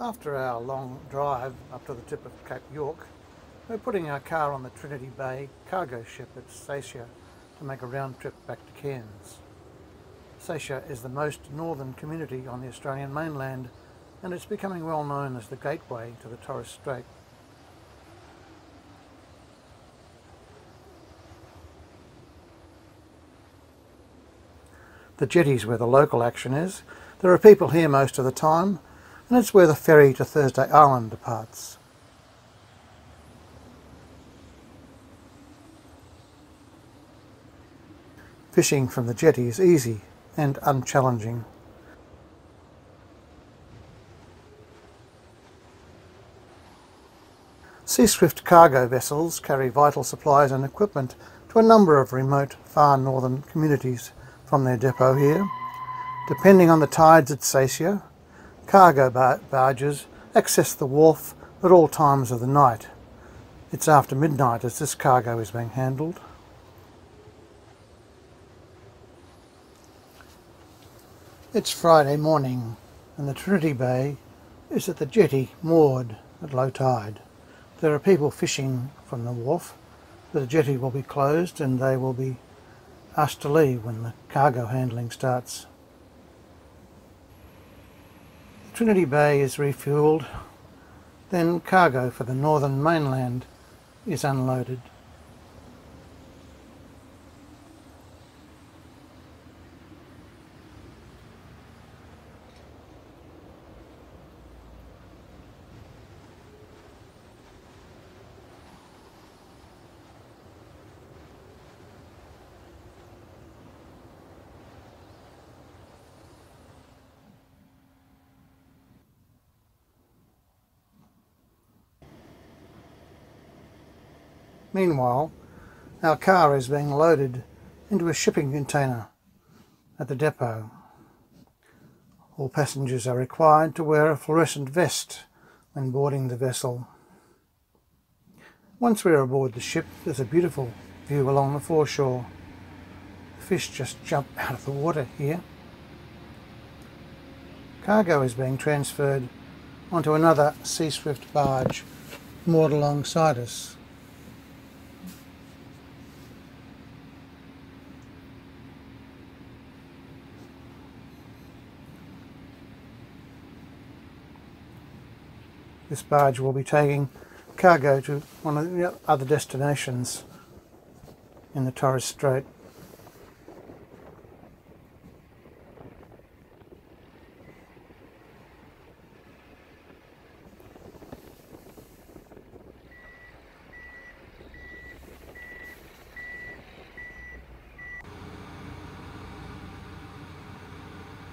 After our long drive up to the tip of Cape York, we're putting our car on the Trinity Bay cargo ship at Seisia to make a round trip back to Cairns. Seisia is the most northern community on the Australian mainland, and it's becoming well known as the gateway to the Torres Strait. The jetty's where the local action is. There are people here most of the time, and it's where the ferry to Thursday Island departs. Fishing from the jetty is easy and unchallenging. Seaswift cargo vessels carry vital supplies and equipment to a number of remote, far northern communities from their depot here. Depending on the tides at Seisia, cargo barges access the wharf at all times of the night. It's after midnight as this cargo is being handled. It's Friday morning and the Trinity Bay is at the jetty moored at low tide. There are people fishing from the wharf, but the jetty will be closed and they will be asked to leave when the cargo handling starts. Trinity Bay is refuelled, then cargo for the northern mainland is unloaded. Meanwhile, our car is being loaded into a shipping container at the depot. All passengers are required to wear a fluorescent vest when boarding the vessel. Once we are aboard the ship, there's a beautiful view along the foreshore. The fish just jump out of the water here. Cargo is being transferred onto another Seaswift barge moored alongside us. This barge will be taking cargo to one of the other destinations in the Torres Strait.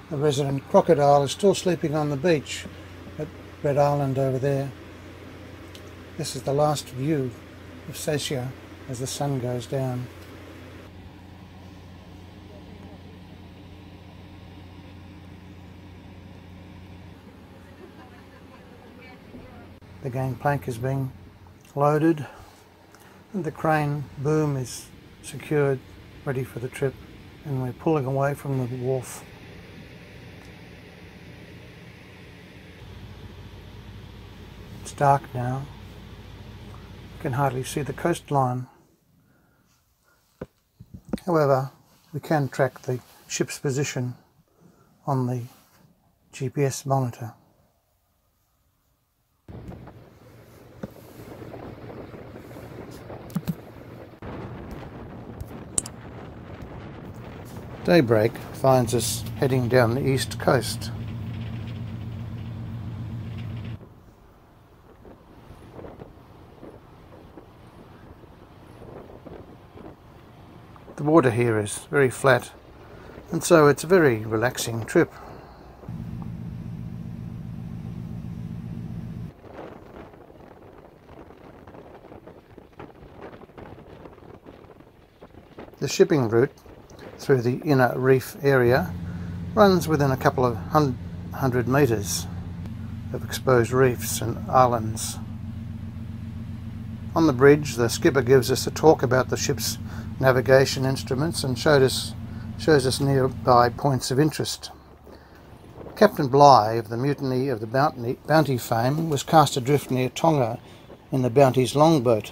The resident crocodile is still sleeping on the beach at Red Island over there. This is the last view of Seisia as the sun goes down. The gangplank is being loaded and the crane boom is secured, ready for the trip, and we're pulling away from the wharf. It's dark now. You can hardly see the coastline. However, we can track the ship's position on the GPS monitor. Daybreak finds us heading down the east coast. The water here is very flat, and so it's a very relaxing trip. The shipping route through the inner reef area runs within a couple of hundred metres of exposed reefs and islands. On the bridge, the skipper gives us a talk about the ship's navigation instruments and shows us nearby points of interest. Captain Bligh of the mutiny of the Bounty fame was cast adrift near Tonga in the Bounty's longboat.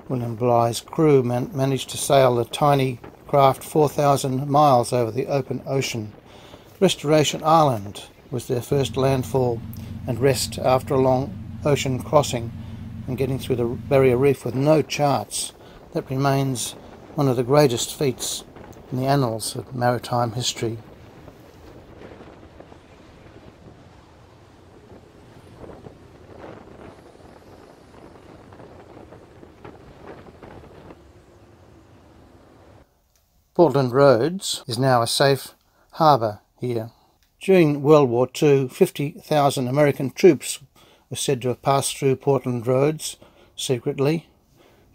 William Bligh's crew managed to sail the tiny craft 4,000 miles over the open ocean. Restoration Island was their first landfall and rest after a long ocean crossing and getting through the barrier reef with no charts. That remains one of the greatest feats in the annals of maritime history. Portland Roads is now a safe harbour here. During World War II, 50,000 American troops were said to have passed through Portland Roads secretly.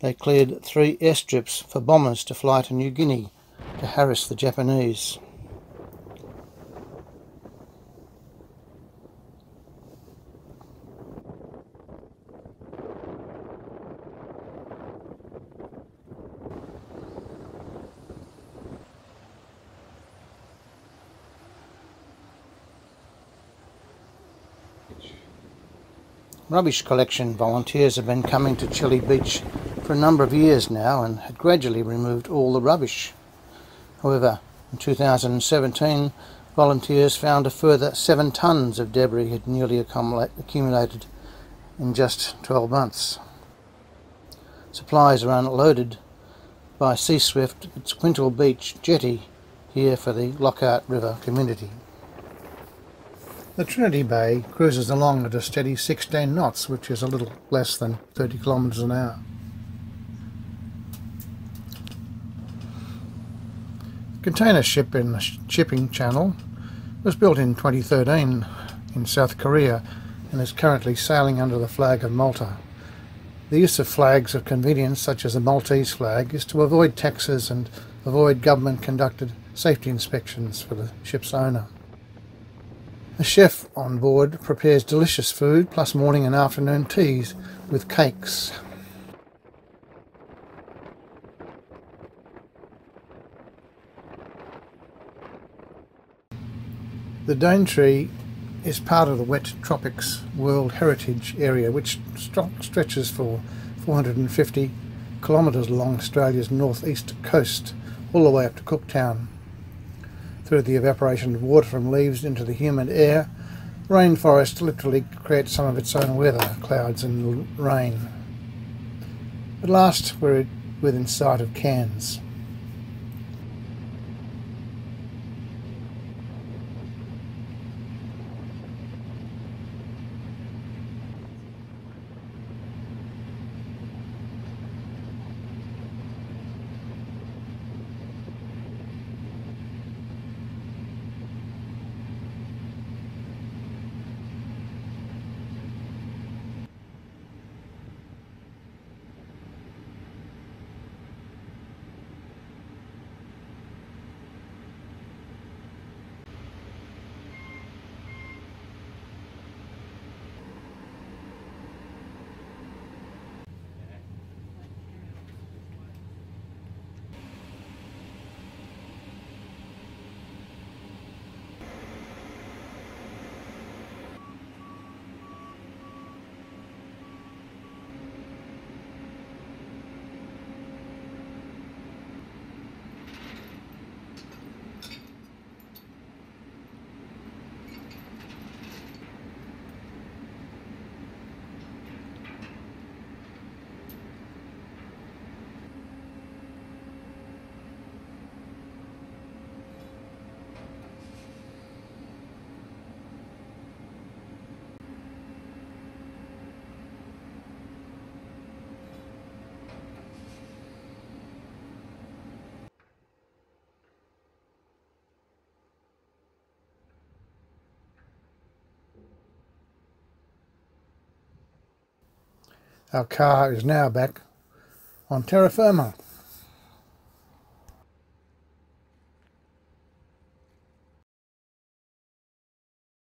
They cleared 3 airstrips for bombers to fly to New Guinea to harass the Japanese. Rubbish collection volunteers have been coming to Chile Beach for a number of years now and had gradually removed all the rubbish. However, in 2017, volunteers found a further 7 tonnes of debris had newly accumulated in just 12 months. Supplies are unloaded by Seaswift at Quintal Beach jetty here for the Lockhart River community. The Trinity Bay cruises along at a steady 16 knots, which is a little less than 30 kilometres an hour. The container ship in the shipping channel was built in 2013 in South Korea and is currently sailing under the flag of Malta. The use of flags of convenience, such as the Maltese flag, is to avoid taxes and avoid government-conducted safety inspections for the ship's owner. A chef on board prepares delicious food plus morning and afternoon teas with cakes. The Daintree is part of the Wet Tropics World Heritage Area, which stretches for 450 kilometres along Australia's northeast coast, all the way up to Cooktown. Through the evaporation of water from leaves into the humid air, rainforest literally creates some of its own weather, clouds and rain. At last we're within sight of Cairns. Our car is now back on terra firma.